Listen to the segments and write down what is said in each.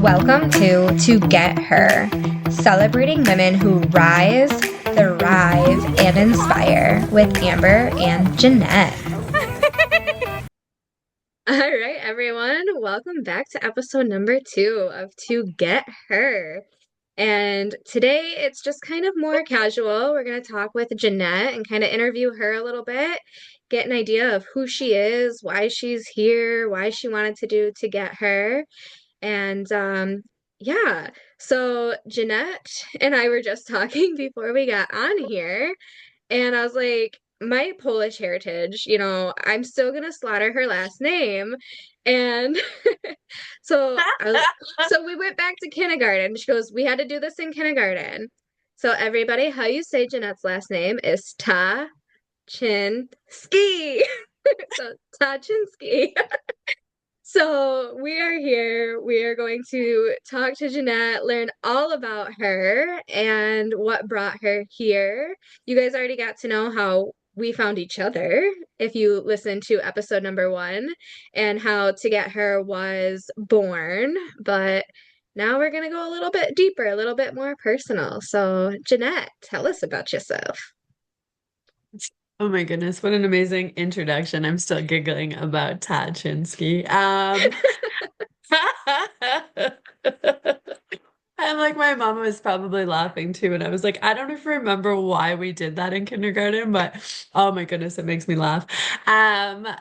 Welcome to Get Her, celebrating women who rise, thrive, and inspire with Amber and Jeanette. All right, everyone, welcome back to episode number 2 of To Get Her. And today it's just kind of more casual. We're going to talk with Jeanette and kind of interview her a little bit, get an idea of who she is, why she's here, why she wanted to do To Get Her. And yeah, so Jeanette and I were just talking before we got on here, and I was like, my Polish heritage, I'm still gonna slaughter her last name. And so we went back to kindergarten. She goes, we had to do this in kindergarten. So everybody, how you say Jeanette's last name is Tachinsky. So Tachinsky. So we are here. We are going to talk to Jeanette, learn all about her and what brought her here. You guys already got to know how we found each other if you listen to episode number 1 and how To Get Her was born. But now we're going to go a little bit deeper, a little bit more personal. So, Jeanette, tell us about yourself. Oh my goodness, what an amazing introduction. I'm still giggling about Tachinsky. I'm like, my mom was probably laughing too. And I was like, I don't even remember why we did that in kindergarten, but oh my goodness, it makes me laugh.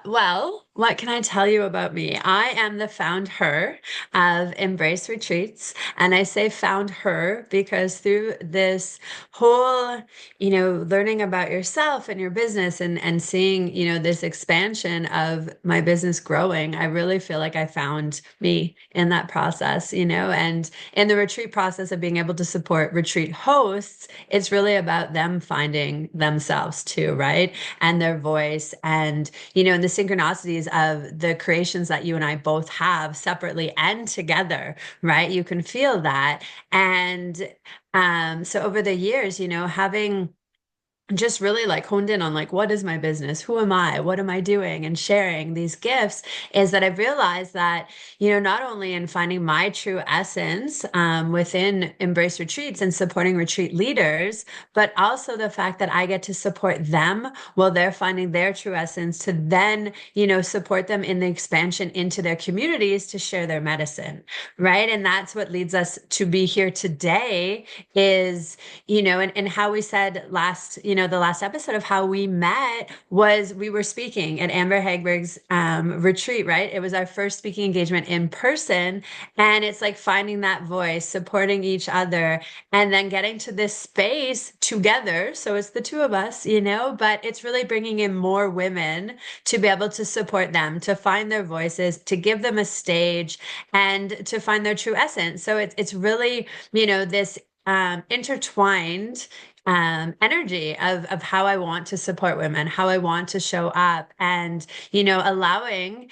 Well, what can I tell you about me? I am the found her of Embrace Retreats. And I say found her because through this whole, learning about yourself and your business and seeing, this expansion of my business growing, I really feel like I found me in that process, and in the retreat process of being able to support retreat hosts, it's really about them finding themselves too, right? And their voice and, and the synchronicities of the creations that you and I both have separately and together, right? You can feel that. And so over the years, having just really like honed in on like what is my business, who am I, what am I doing, and sharing these gifts, is that I've realized that, not only in finding my true essence within Embrace Retreats and supporting retreat leaders, but also the fact that I get to support them while they're finding their true essence to then, support them in the expansion into their communities to share their medicine, right? And that's what leads us to be here today is, and how we said last, the last episode of how we met was we were speaking at Amber Hagberg's retreat, right? It was our first speaking engagement in person. And it's like finding that voice, supporting each other, and then getting to this space together. So it's the two of us, but it's really bringing in more women to be able to support them, to find their voices, to give them a stage, and to find their true essence. So it's really, this intertwined energy of how I want to support women, how I want to show up, and allowing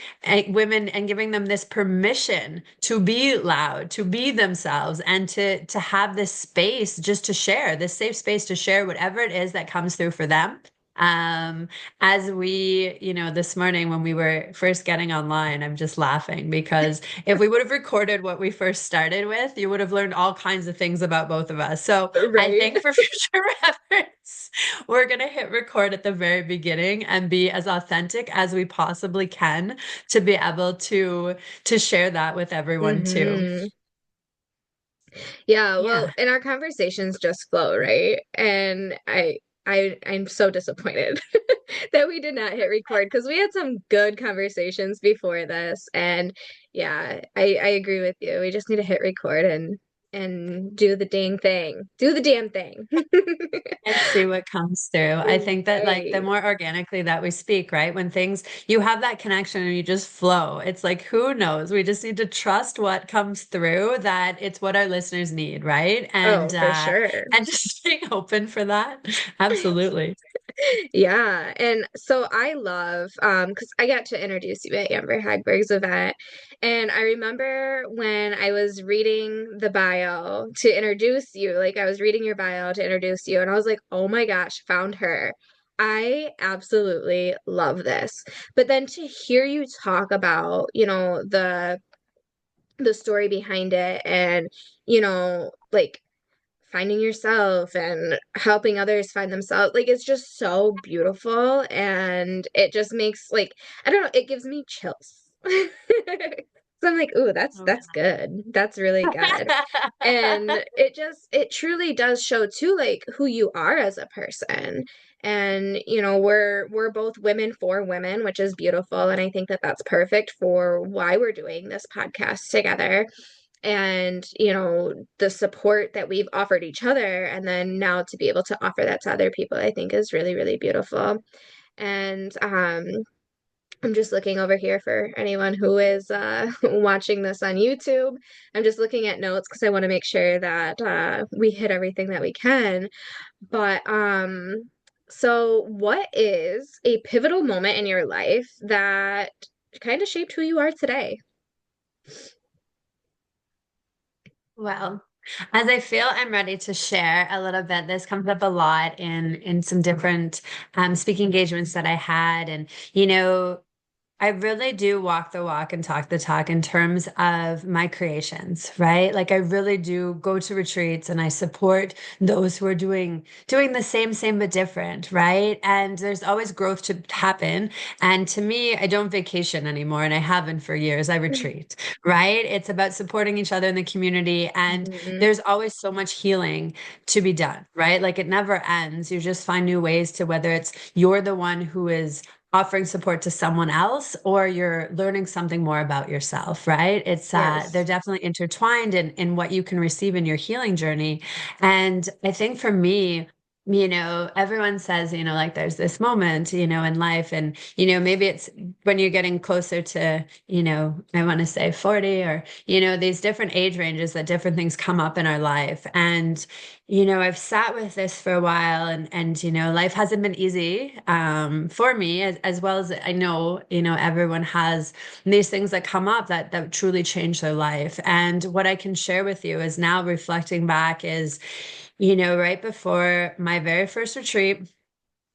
women and giving them this permission to be loud, to be themselves, and to have this space just to share, this safe space to share whatever it is that comes through for them. As we, this morning when we were first getting online, I'm just laughing because if we would have recorded what we first started with, you would have learned all kinds of things about both of us. So I Right? think for future reference, we're going to hit record at the very beginning and be as authentic as we possibly can to be able to share that with everyone too. Mm-hmm. Yeah, well, Yeah. and our conversations just flow, right? And I'm so disappointed that we did not hit record because we had some good conversations before this. And yeah, I agree with you. We just need to hit record and do the dang thing. Do the damn thing. And see what comes through. I think that like the Right. more organically that we speak, right? When things you have that connection and you just flow, it's like who knows? We just need to trust what comes through, that it's what our listeners need, right? Oh, for sure. And just being open for that. Absolutely. Yeah. And so I love because I got to introduce you at Amber Hagberg's event. And I remember when I was reading the bio to introduce you, like I was reading your bio to introduce you, and I was like, oh my gosh, found her. I absolutely love this. But then to hear you talk about, the story behind it, and like finding yourself and helping others find themselves. Like it's just so beautiful, and it just makes, like, I don't know, it gives me chills. So I'm like, ooh, Oh, that's good. That's really good. And it truly does show too, like, who you are as a person. And we're both women for women, which is beautiful, and I think that that's perfect for why we're doing this podcast together. And the support that we've offered each other, and then now to be able to offer that to other people, I think is really, really beautiful. And I'm just looking over here for anyone who is watching this on YouTube. I'm just looking at notes because I want to make sure that we hit everything that we can. But so what is a pivotal moment in your life that kind of shaped who you are today? well, as I feel I'm ready to share a little bit, this comes up a lot in some different speaking engagements that I had, and I really do walk the walk and talk the talk in terms of my creations, right? Like I really do go to retreats and I support those who are doing the same but different, right? And there's always growth to happen. And to me, I don't vacation anymore and I haven't for years. I retreat, right? It's about supporting each other in the community, and Mhm. there's always so much healing to be done, right? Like it never ends. You just find new ways to, whether it's you're the one who is offering support to someone else or you're learning something more about yourself, right? It's they're Yes. definitely intertwined in what you can receive in your healing journey. And I think for me, everyone says, like there's this moment, in life, and maybe it's when you're getting closer to, I want to say 40, or these different age ranges that different things come up in our life. And I've sat with this for a while, and life hasn't been easy for me, as well as I know, everyone has these things that come up that truly change their life. And what I can share with you is, now reflecting back, is, right before my very first retreat,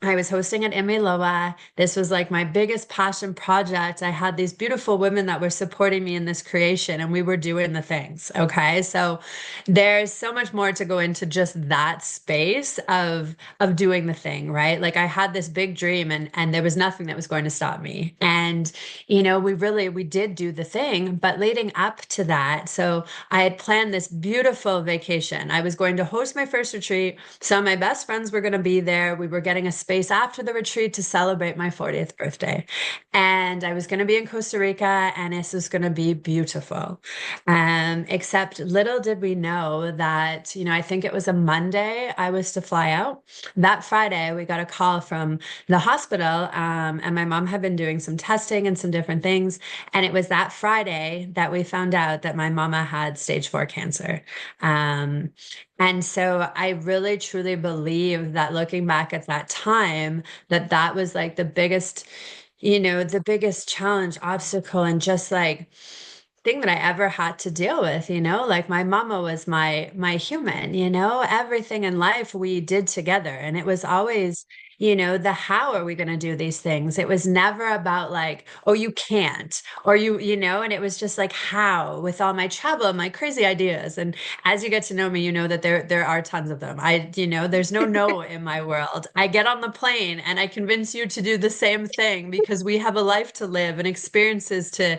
I was hosting at Imiloa. This was like my biggest passion project. I had these beautiful women that were supporting me in this creation, and we were doing the things. Okay. So there's so much more to go into just that space of doing the thing, right? Like I had this big dream, and there was nothing that was going to stop me. And we did do the thing, but leading up to that, so I had planned this beautiful vacation. I was going to host my first retreat. Some of my best friends were going to be there. We were getting a space after the retreat to celebrate my 40th birthday. And I was going to be in Costa Rica, and this was going to be beautiful. Except little did we know that, I think it was a Monday I was to fly out. That Friday, we got a call from the hospital, and my mom had been doing some testing and some different things. And it was that Friday that we found out that my mama had stage 4 cancer. Um, and so I really truly believe that, looking back at that time, that was like the biggest challenge, obstacle, and just like thing that I ever had to deal with, like my mama was my human, everything in life we did together. And it was always, the how are we going to do these things? It was never about like, oh, you can't, or and it was just like, how, with all my travel and my crazy ideas. And as you get to know me, you know that there are tons of them. There's no in my world. I get on the plane and I convince you to do the same thing, because we have a life to live and experiences to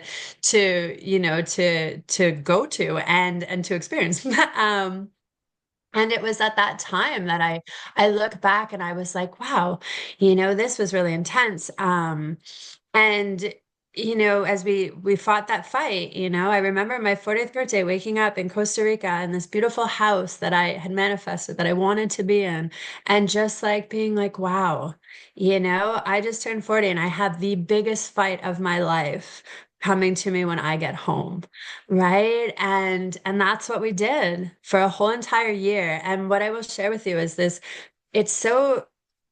go to and to experience. And it was at that time that I look back and I was like, wow, this was really intense. And as we fought that fight, I remember my 40th birthday, waking up in Costa Rica in this beautiful house that I had manifested that I wanted to be in, and just like being like, wow, I just turned 40 and I have the biggest fight of my life coming to me when I get home, right? And that's what we did for a whole entire year. And what I will share with you is this: it's so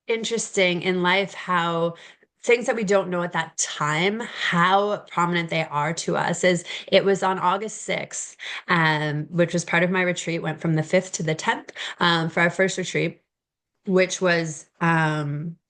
interesting in life how things that we don't know at that time, how prominent they are to us. Is it was on August 6th, which was part of my retreat, went from the 5th to the 10th, for our first retreat. which was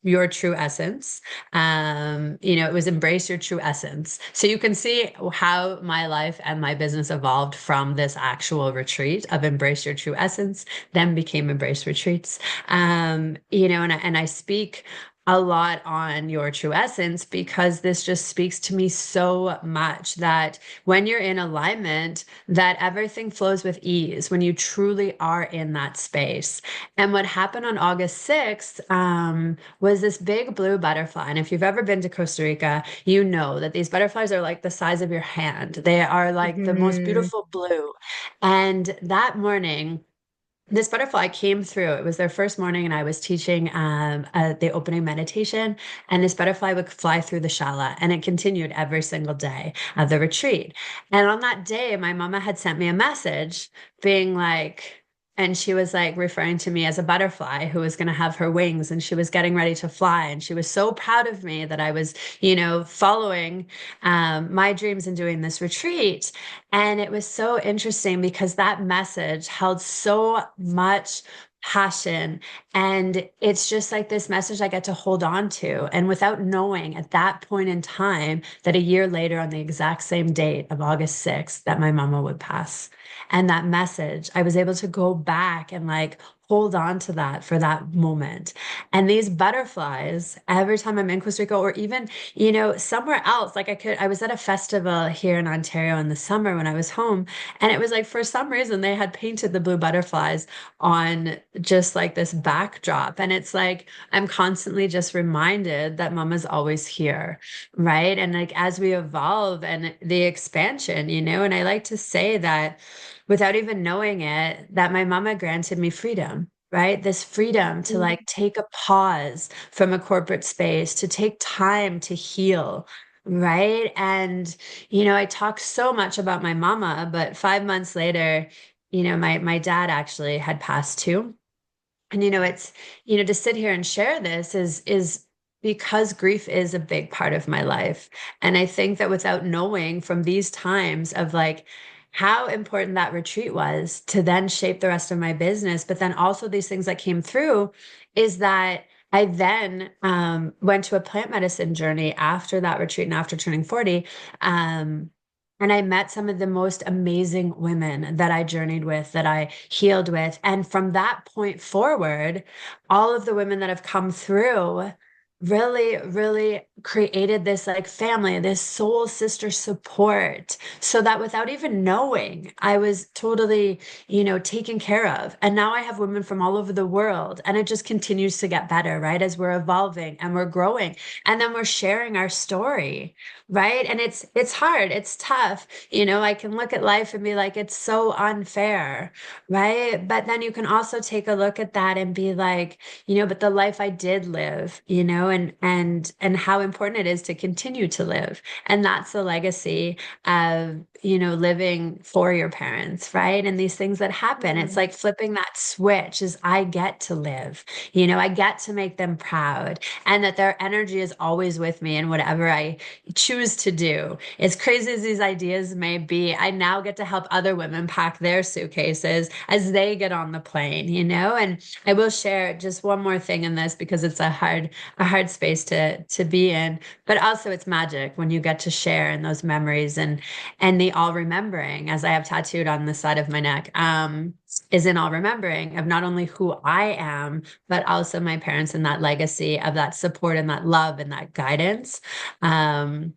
your true essence. It was embrace your true essence. So you can see how my life and my business evolved from this actual retreat of embrace your true essence, then became embrace retreats. And I speak a lot on your true essence because this just speaks to me so much that when you're in alignment, that everything flows with ease when you truly are in that space. And what happened on August 6th was this big blue butterfly. And if you've ever been to Costa Rica, you know that these butterflies are like the size of your hand. They are like the most Hmm. beautiful blue. And that morning, this butterfly came through. It was their first morning, and I was teaching the opening meditation. And this butterfly would fly through the shala, and it continued every single day of the retreat. And on that day, my mama had sent me a message being like, and she was like referring to me as a butterfly who was going to have her wings, and she was getting ready to fly. And she was so proud of me that I was, following my dreams and doing this retreat. And it was so interesting because that message held so much passion. And it's just like this message I get to hold on to. And without knowing at that point in time that a year later, on the exact same date of August 6th, that my mama would pass. And that message, I was able to go back and like hold on to that for that moment. And these butterflies, every time I'm in Costa Rica or even somewhere else. Like I was at a festival here in Ontario in the summer when I was home, and it was like for some reason they had painted the blue butterflies on just like this backdrop. And it's like I'm constantly just reminded that mama's always here, right? And like as we evolve and the expansion, and I like to say that without even knowing it, that my mama granted me freedom. Right? This freedom to like take a pause from a corporate space, to take time to heal, right? And I talk so much about my mama, but 5 months later, my dad actually had passed too. And it's to sit here and share this is because grief is a big part of my life. And I think that without knowing from these times of like how important that retreat was to then shape the rest of my business, but then also these things that came through is that I then went to a plant medicine journey after that retreat and after turning 40. Um, and I met some of the most amazing women that I journeyed with, that I healed with. And from that point forward, all of the women that have come through really, really created this like family, this soul sister support, so that without even knowing, I was totally, taken care of. And now I have women from all over the world, and it just continues to get better, right? As we're evolving and we're growing, and then we're sharing our story, right? And it's hard, it's tough. I can look at life and be like, it's so unfair, right? But then you can also take a look at that and be like, but the life I did live, and how important it is to continue to live. And that's the legacy of, living for your parents, right? And these things that happen, it's Yeah. like flipping that switch is I get to live, I get to make them proud, and that their energy is always with me in whatever I choose to do. As crazy as these ideas may be, I now get to help other women pack their suitcases as they get on the plane, and I will share just one more thing in this because it's a hard space to be in, but also it's magic when you get to share in those memories, and the all remembering, as I have tattooed on the side of my neck, is in all remembering of not only who I am, but also my parents and that legacy of that support and that love and that guidance. Um,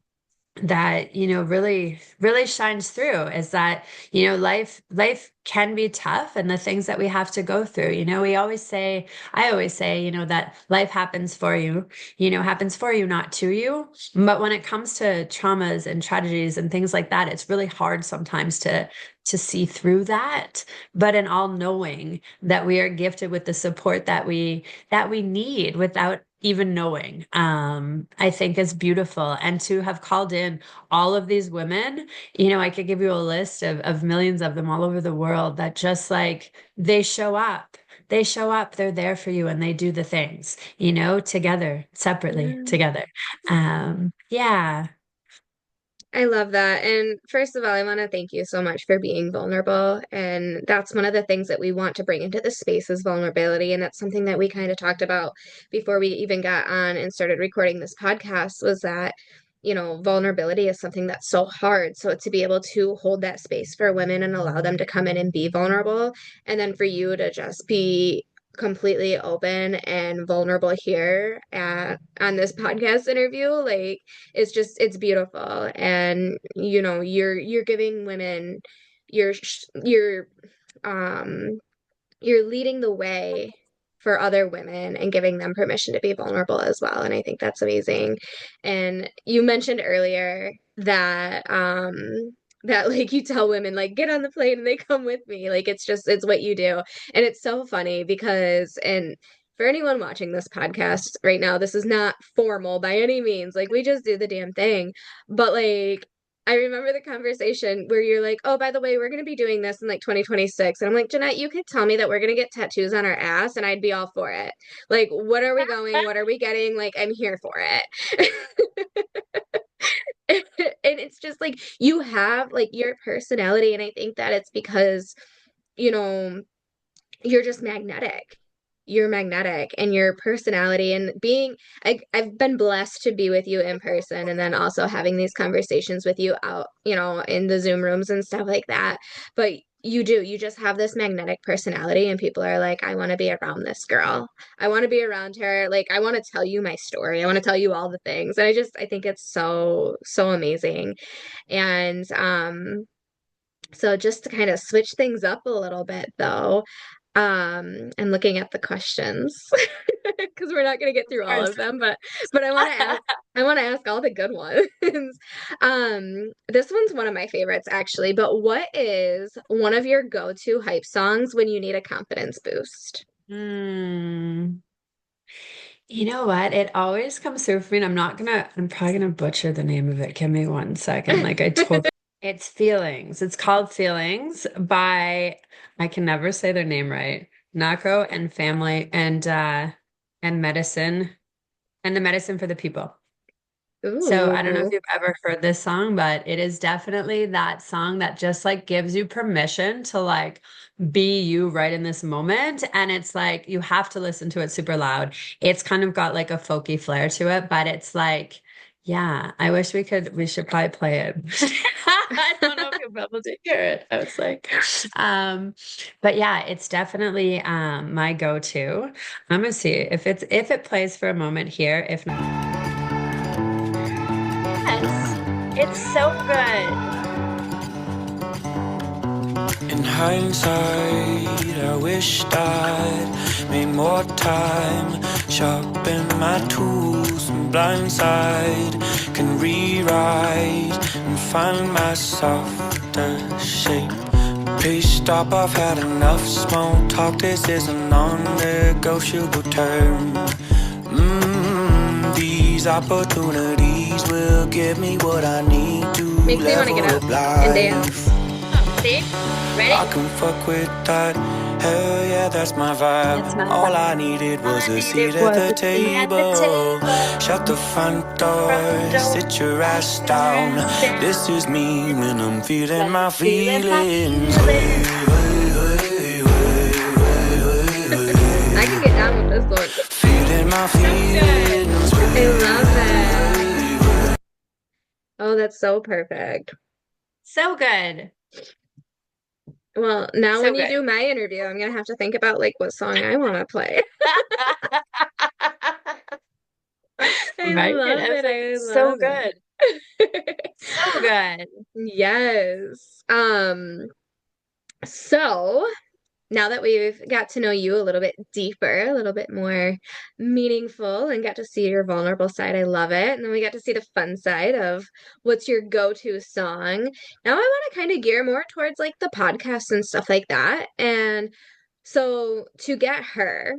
that really really shines through is that life can be tough, and the things that we have to go through, we always say I always say that life happens for you, happens for you, not to you. But when it comes to traumas and tragedies and things like that, it's really hard sometimes to see through that. But in all knowing that we are gifted with the support that we need without even knowing, I think is beautiful. And to have called in all of these women, I could give you a list of millions of them all over the world that just like they show up. They show up, they're there for you, and they do the things, together, separately, Yeah. together. Yeah. I love that. And first of all, I want to thank you so much for being vulnerable. And that's one of the things that we want to bring into this space is vulnerability. And that's something that we kind of talked about before we even got on and started recording this podcast was that, vulnerability is something that's so hard. So to be able to hold that space for women and allow them to come in and be vulnerable, and then for you to just be completely open and vulnerable here on this podcast interview, like it's beautiful. And you're giving women you're you're um you're leading the way for other women and giving them permission to be vulnerable as well. And I think that's amazing. And you mentioned earlier that like you tell women like get on the plane and they come with me. Like it's what you do. And it's so funny because and for anyone watching this podcast right now, this is not formal by any means. Like we just do the damn thing. But like I remember the conversation where you're like, "Oh, by the way, we're going to be doing this in like 2026." And I'm like, "Jeanette, you could tell me that we're going to get tattoos on our ass and I'd be all for it. Like, what are we going? What are we getting? Like, I'm here for it." And it's just like you have like your personality, and I think that it's because, you know, you're just magnetic. You're magnetic and your personality and I've been blessed to be with you in person and then also having these conversations with you out, in the Zoom rooms and stuff like that. But you just have this magnetic personality and people are like, I want to be around this girl. I want to be around her. Like, I want to tell you my story. I want to tell you all the things. And I think it's so, so amazing. And, so just to kind of switch things up a little bit though, and looking at the questions because we're not going to get Of through all course. of them, but I want to ask all the good ones. This one's one of my favorites actually, but what is one of your go-to hype songs when you need a confidence boost? Hmm. You know what? It always comes through for me, and I'm probably gonna butcher the name of it. Give me 1 second. Like I totally, it's Feelings. It's called Feelings by, I can never say their name right. Nako and Family and Medicine and the Medicine for the People. So I don't know if Ooh, you've ever heard this song, but it is definitely that song that just like gives you permission to like be you right in this moment. And it's like you have to listen to it super loud. It's kind of got like a folky flair to it, but it's like, yeah, we should probably play it. I don't know if you'll be able to hear it. I was like, um, but yeah, it's definitely my go-to. I'm gonna see if it plays for a moment here. If not. Yes, it's so good. In hindsight, I wished I'd made more time, sharpen my tools, and blindside can rewrite and find my softer shape. Please stop, I've had enough small talk, this is a non-negotiable term. These opportunities will give me what I need to makes me want to level get up up and life. dance. Oh, see? Ready? I can fuck with that. Hell yeah, that's my vibe. It's my All I vibe. needed All was I a needed seat at was the a seat at the table. Shut the table. front Front door, door. sit your ass Sit your down. ass This is down. me This when I'm is feeling when I'm my feeling my feelings. feelings. I can get down with this one. Feeling my So good. feelings. I love it. Oh, that's so perfect. So good. Well, now So when you good. do my interview, I'm gonna have to think about like what song I want to play. I Right? love I was it. like, I it's so love good. it. So good. Yes. So now that we've got to know you a little bit deeper, a little bit more meaningful, and got to see your vulnerable side, I love it. And then we got to see the fun side of what's your go-to song. Now I want to kind of gear more towards like the podcast and stuff like that. And so to get her,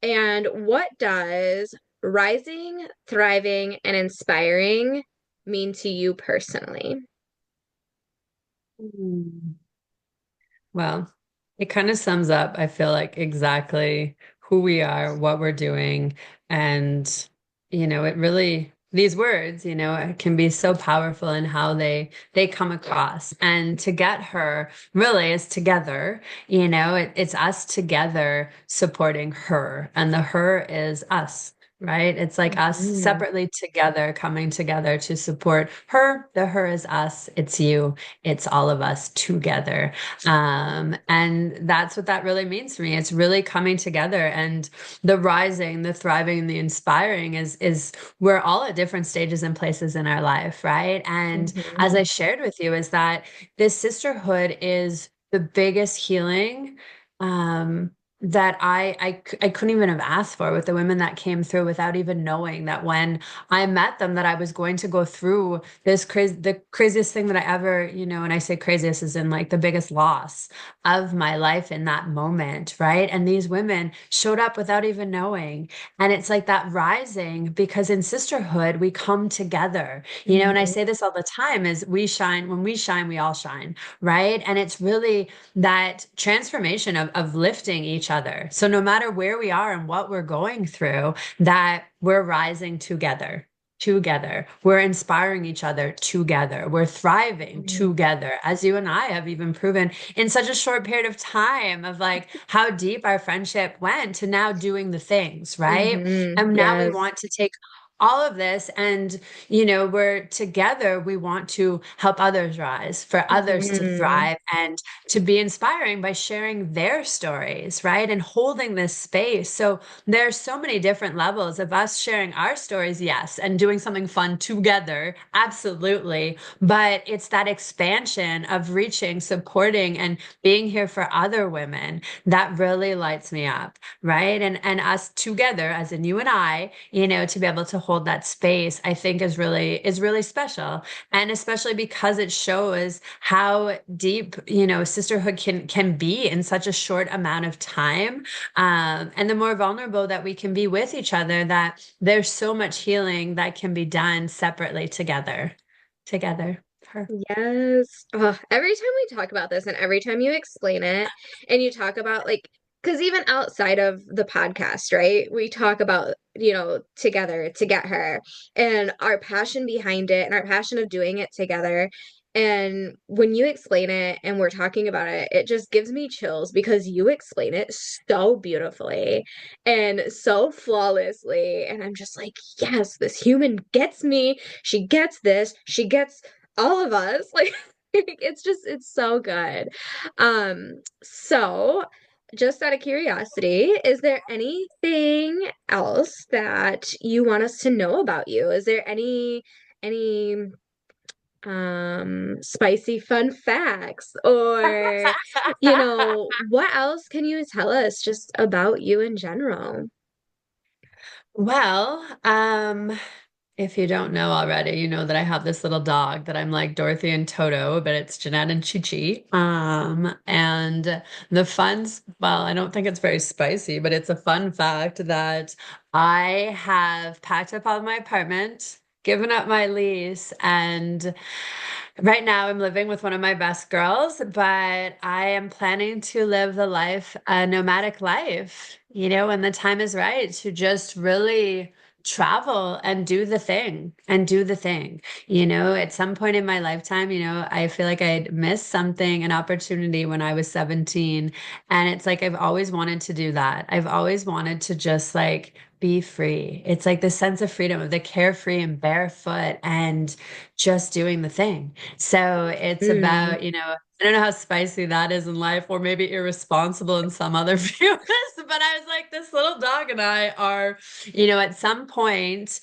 and what does rising, thriving, and inspiring mean to you personally? Mm. Well, it kind of sums up, I feel like, exactly who we are, what we're doing, and it really. these words, can be so powerful in how they come across. And to get her really is together, it's us together supporting her, and the her is us. Right? It's like us Mhm. separately together, coming together to support her. The her is us. It's you. It's all of us together. And that's what that really means for me. It's really coming together, and the rising, the thriving, the inspiring is we're all at different stages and places in our life, right? And as Mhm. I shared with you, is that this sisterhood is the biggest healing that I couldn't even have asked for, with the women that came through, without even knowing that when I met them that I was going to go through the craziest thing that I ever, and I say craziest is in like the biggest loss of my life in that moment, right? And these women showed up without even knowing. And it's like that rising, because in sisterhood, we come together, and I Mhm. say this all the time, is we shine, when we shine, we all shine, right? And it's really that transformation of lifting each other. So no matter where we are and what we're going through, that we're rising together. Together, we're inspiring each other together, we're thriving Mhm. together, as you and I have even proven in such a short period of time, of like how deep our friendship went to now doing the things, right? Mhm. And now we Yes. want to take all of this, and we're together, we want to help others rise, for others to Mhm. thrive, and to be inspiring by sharing their stories, right? And holding this space. So there's so many different levels of us sharing our stories, yes, and doing something fun together, absolutely. But it's that expansion of reaching, supporting, and being here for other women that really lights me up, right? And us together, as in you and I, to be able to hold that space, I think is really special. And especially because it shows how deep, sisterhood can be in such a short amount of time. And the more vulnerable that we can be with each other, that there's so much healing that can be done separately together. Together. Her. Yes. Ugh, every time we talk about this and every time you explain it and you talk about like, because even outside of the podcast, right, we talk about, together to get her and our passion behind it and our passion of doing it together. And when you explain it and we're talking about it, it just gives me chills because you explain it so beautifully and so flawlessly. And I'm just like, yes, this human gets me. She gets this. She gets all of us. Like it's so good. So just out of curiosity, is there anything else that you want us to know about you? Is there any spicy fun facts or what else can you tell us just about you in general? Well, if you don't know already, you know that I have this little dog that I'm like Dorothy and Toto, but it's Jeanette and Chi Chi. And the well, I don't think it's very spicy, but it's a fun fact that I have packed up all of my apartment, given up my lease, and right now I'm living with one of my best girls, but I am planning to live a nomadic life, when the time is right, to just really travel and do the thing and do the thing. At some point in my lifetime, I feel like I'd missed something, an opportunity when I was 17. And it's like I've always wanted to do that. I've always wanted to just like be free. It's like the sense of freedom, of the carefree and barefoot and just doing the thing. So it's Mm. about, I don't know how spicy that is in life, or maybe irresponsible in some other views, but I was like, this little dog and I are, at some point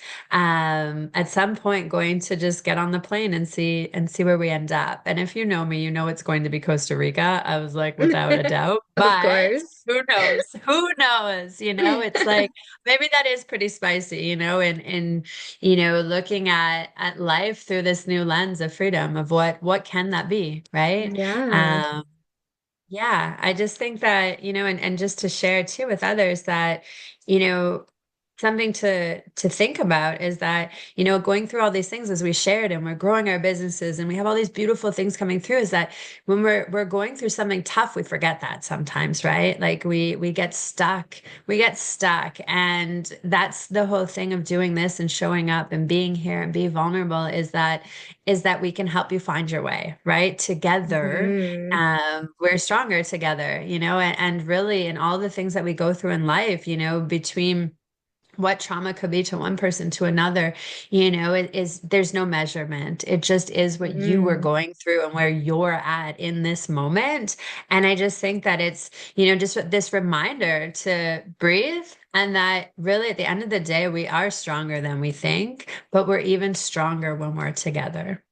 going to just get on the plane and see where we end up. And if you know me, you know it's going to be Costa Rica. I was like, without a doubt. Of But course. who knows? Who knows? It's like maybe that is pretty spicy, and looking at life through this new lens of freedom, of what can that be, right? Yeah. Um, yeah, I just think that, and just to share too with others that, you know, something to think about is that, going through all these things as we shared and we're growing our businesses and we have all these beautiful things coming through, is that when we're going through something tough, we forget that sometimes, right? Like we get stuck. We get stuck. And that's the whole thing of doing this and showing up and being here and be vulnerable, is that we can help you find your way, right? Together, Hmm. we're stronger together, and really in all the things that we go through in life, between what trauma could be to one person to another, it is, there's no measurement. It just is what you were Hmm. going through and where you're at in this moment. And I just think that it's, just this reminder to breathe, and that really at the end of the day, we are stronger than we think, but we're even stronger when we're together.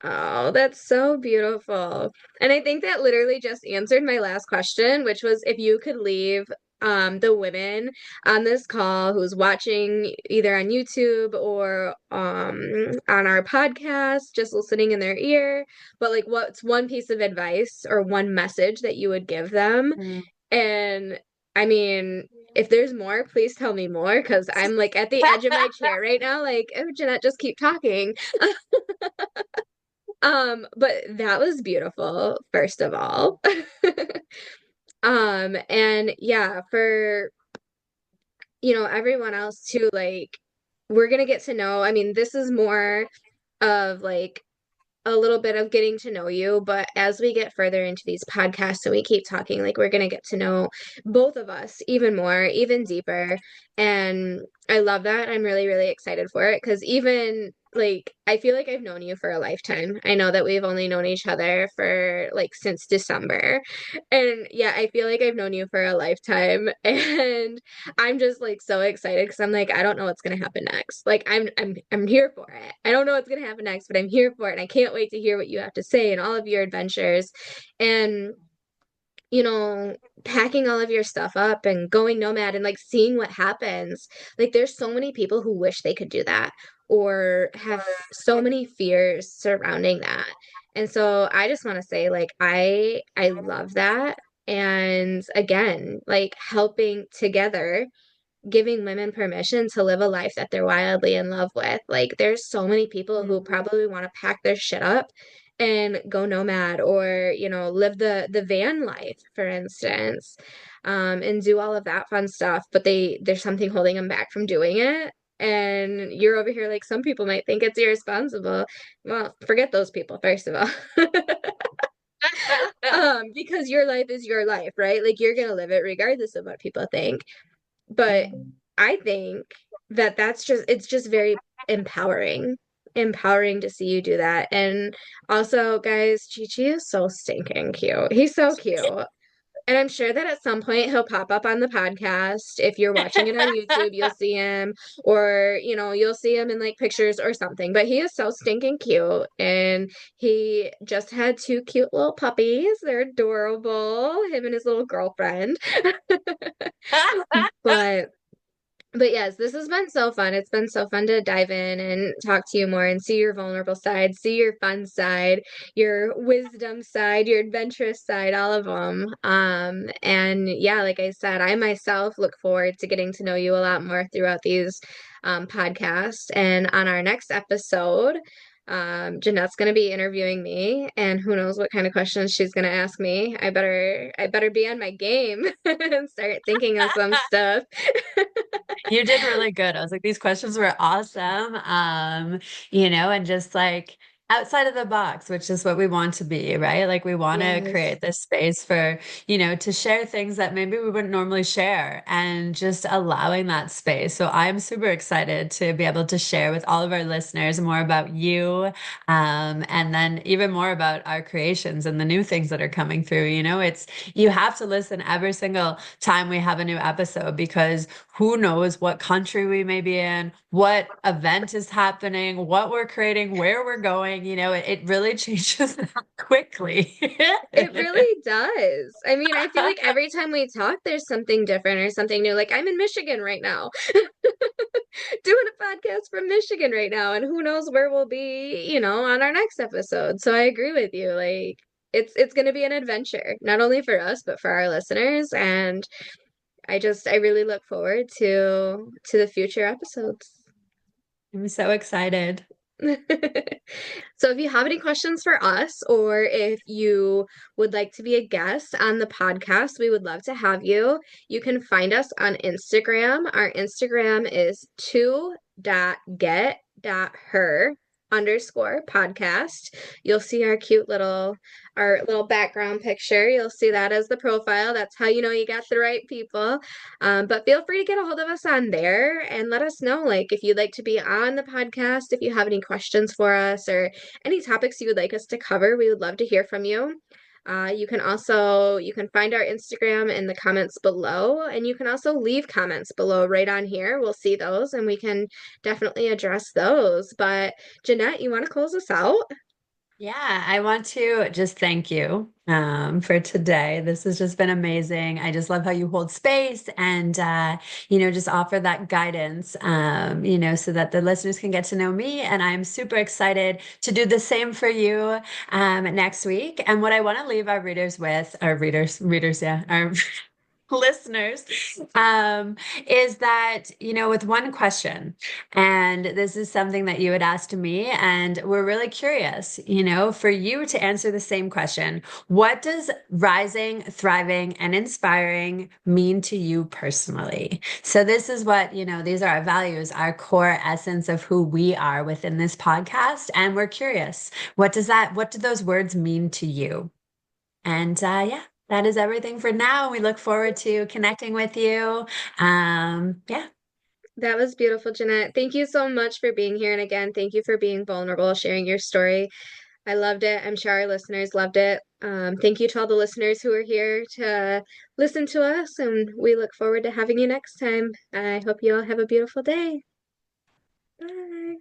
Oh, that's so beautiful. And I think that literally just answered my last question, which was if you could leave the women on this call who's watching either on YouTube or on our podcast, just listening in their ear, but like what's one piece of advice or one message that you would give them? Mm. And I mean, if there's more, please tell me more because I'm like at the edge of my chair right now, like, oh, Jeanette, just keep talking. But that was beautiful, first of all. And yeah, for everyone else too, like we're gonna get to know, I mean, this is more of like a little bit of getting to know you, but as we get further into these podcasts and we keep talking, like we're going to get to know both of us even more, even deeper. And I love that. I'm really, really excited for it because even like I feel like I've known you for a lifetime. I know that we've only known each other for like since December. And yeah, I feel like I've known you for a lifetime. And I'm just like so excited because I'm like, I don't know what's gonna happen next. Like I'm here for it. I don't know what's gonna happen next, but I'm here for it. And I can't wait to hear what you have to say and all of your adventures. And you know, packing all of your stuff up and going nomad and like seeing what happens. Like there's so many people who wish they could do that or have so many fears surrounding that. And so I just want to say like I love that. And again, like helping together giving women permission to live a life that they're wildly in love with. Like there's so many people who Mhm. probably want to pack their shit up and go nomad or, live the van life, for instance, and do all of that fun stuff, but there's something holding them back from doing it. And you're over here like some people might think it's irresponsible. Well, forget those people, first of all. Because your life is your life, right? Like you're gonna live it regardless of what people think. But I think that it's just very empowering, empowering to see you do that. And also, guys, Chi is so stinking cute. He's so cute. And I'm sure that at some point he'll pop up on the podcast. If you're watching it on YouTube, you'll see him, or you'll see him in like pictures or something. But he is so stinking cute, and he just had two cute little puppies. They're adorable, him and his little girlfriend. But but yes, this has been so fun. It's been so fun to dive in and talk to you more and see your vulnerable side, see your fun side, your wisdom side, your adventurous side, all of them. And yeah, like I said, I myself look forward to getting to know you a lot more throughout these podcasts. And on our next episode, Jeanette's going to be interviewing me, and who knows what kind of questions she's going to ask me. I better be on my game and start thinking of some stuff. You did really good. I was like, these questions were awesome. And just like outside of the box, which is what we want to be, right? Like we want to Yes. create this space for, to share things that maybe we wouldn't normally share, and just allowing that space. So I'm super excited to be able to share with all of our listeners more about you, and then even more about our creations and the new things that are coming through. You have to listen every single time we have a new episode, because who knows what country we may be in, what event is happening, what we're creating, where we're going. It really changes quickly. It really does. I mean, I feel like every time we talk, there's something different or something new. Like I'm in Michigan right now, doing a podcast from Michigan right now, and who knows where we'll be, on our next episode. So I agree with you. Like it's going to be an adventure, not only for us, but for our listeners. And I really look forward to the future episodes. I'm so excited. So if you have any questions for us, or if you would like to be a guest on the podcast, we would love to have you. You can find us on Instagram. Our Instagram is 2.get.her_podcast. You'll see our little background picture. You'll see that as the profile. That's how you know you got the right people. But feel free to get a hold of us on there and let us know, like, if you'd like to be on the podcast, if you have any questions for us or any topics you would like us to cover. We would love to hear from you. You can find our Instagram in the comments below, and you can also leave comments below right on here. We'll see those and we can definitely address those. But Jeanette, you want to close us out? Yeah, I want to just thank you for today. This has just been amazing. I just love how you hold space and just offer that guidance, so that the listeners can get to know me. And I'm super excited to do the same for you next week. And what I want to leave our readers with, yeah, our listeners, is that, with one question, and this is something that you had asked me, and we're really curious, for you to answer the same question. What does rising, thriving, and inspiring mean to you personally? So this is what, these are our values, our core essence of who we are within this podcast. And we're curious, what do those words mean to you? And yeah, that is everything for now. We look forward to connecting with you. Yeah. That was beautiful, Jeanette. Thank you so much for being here. And again, thank you for being vulnerable, sharing your story. I loved it. I'm sure our listeners loved it. Thank you to all the listeners who are here to listen to us, and we look forward to having you next time. I hope you all have a beautiful day. Bye.